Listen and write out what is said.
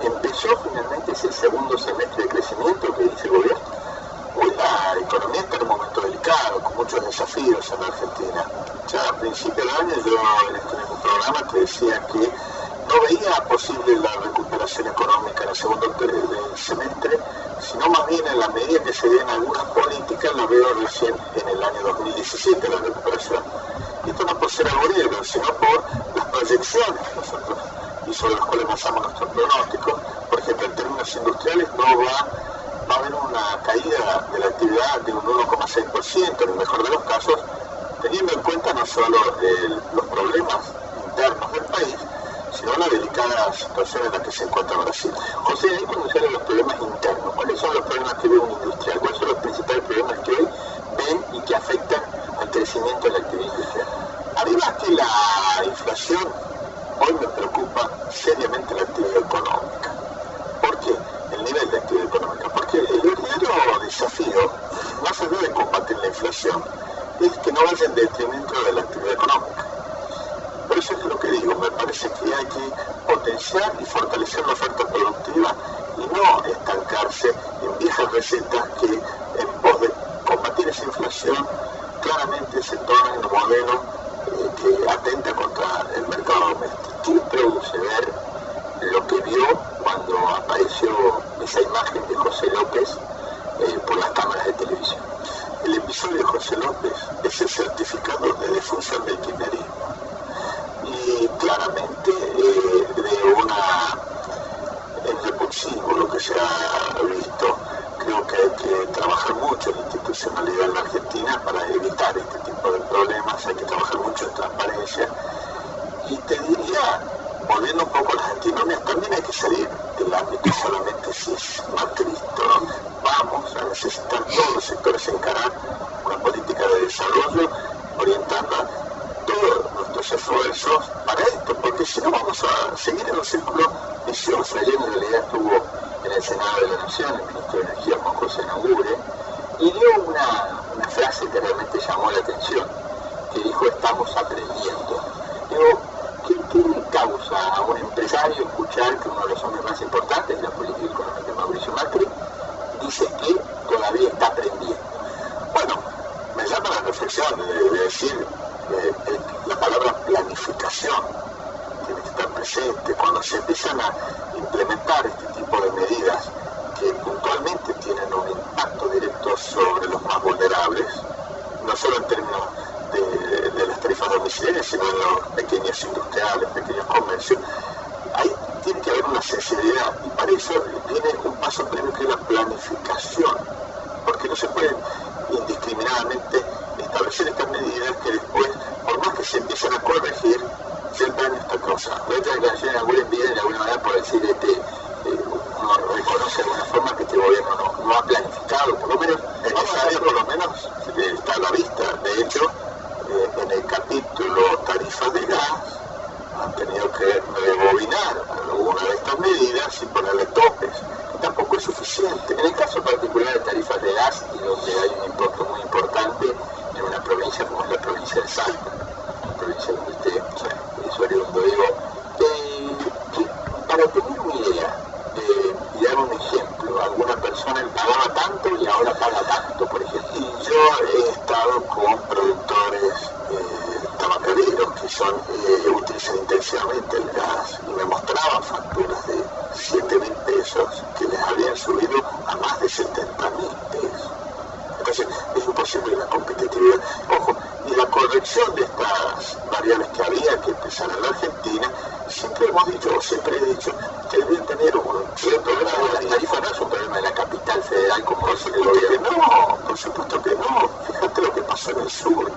Empezó finalmente ese segundo semestre de crecimiento que dice el gobierno. Hoy la economía está en un momento delicado, con muchos desafíos en la Argentina. Ya a principios del año yo en este mismo programa te decía que no veía posible la recuperación económica en el segundo semestre, sino más bien en la medida que se den algunas políticas, la veo recién en el año 2017 la recuperación. Y esto no por ser algoritmo, sino por las proyecciones que nosotros y sobre las cuales basamos nuestros pronósticos. Por ejemplo, en términos industriales no va a haber una caída de la actividad de un 1,6%, en el mejor de los casos, teniendo en cuenta no solo los problemas internos del país, sino la delicada situación en la que se encuentra Brasil. José, ahí cuando se hablan de los problemas internos, ¿cuáles son los problemas que ve un industrial? ¿Cuáles son los principales problemas que hoy ven y que afectan al crecimiento de la actividad industrial? Además que la inflación, hoy me preocupa seriamente la actividad económica. ¿Por qué? El nivel de actividad económica. Porque el verdadero desafío, más allá de combatir la inflación, es que no vaya en detrimento de la actividad económica. Por eso es lo que digo, me parece que hay que potenciar y fortalecer la oferta productiva y no estancarse en viejas recetas que en pos de combatir esa inflación claramente se tornan en un modelo que atenta contra el mercado doméstico. ¿Qué produce ver lo que vio cuando apareció esa imagen de José López por las cámaras de televisión? El episodio de José López es el certificado de defunción del kirchnerismo. Y claramente de en repulsivo lo que se ha visto. Creo que hay que trabajar mucho en la institucionalidad en la Argentina para evitar este tipo de problemas, hay que trabajar mucho en transparencia. Y te diría, volviendo un poco a las antinomias, también hay que salir del ámbito solamente si es macristo. Vamos a necesitar todos los sectores encarar una política de desarrollo orientando a todos nuestros esfuerzos para esto, porque si no vamos a seguir en un círculo vicioso. Ayer en realidad estuvo en el Senado de la Nación el ministro de Energía, Juan José Nagure, y dio una frase que realmente llamó la atención, que dijo: estamos aprendiendo. Digo, ¿qué le causa a un empresario escuchar que uno de los hombres más importantes de la política económica, Mauricio Macri, dice que todavía está aprendiendo? Bueno, me llama la reflexión de decir la palabra planificación tiene que estar presente cuando se empiezan a implementar este tipo de medidas que puntualmente tienen un impacto directo sobre los más vulnerables, no solo en términos de las tarifas domiciliarias, sino en los pequeños industriales, pequeños comercios. Ahí tiene que haber una sensibilidad, y para eso viene un paso previo que es la planificación, porque no se pueden indiscriminadamente establecer estas medidas que después, por más que se empiecen a corregir, siempre hay esta cosa. Esta declaración de alguna envidia de alguna manera por decir uno reconoce de alguna forma que este gobierno no ha planificado, por lo menos en esa área, por lo menos está a la vista. De hecho, en el capítulo tarifas de gas han tenido que rebobinar alguna de estas medidas y ponerle topes, que tampoco es suficiente. En el caso particular de tarifas de gas, y donde hay un importe muy importante en una provincia como es la provincia de Salta, la provincia donde usted es oriundo, digo, para tener una idea y dar un ejemplo, alguna persona pagaba tanto y ahora paga tanto, por ejemplo. Y yo he estado con productores tabacaderos que utilizan intensivamente el gas y me mostraban facturas de 7.000 pesos que les habían subido a más de 70.000 pesos. Entonces es imposible la competitividad. Ojo, y la corrección de estas variables que había que empezar en la Argentina, siempre hemos dicho, o siempre he dicho, que deben tener un cierto grado de tarifa. No es un problema de la capital federal como dice el gobierno. No, por supuesto que no. Fíjate lo que pasó en el sur.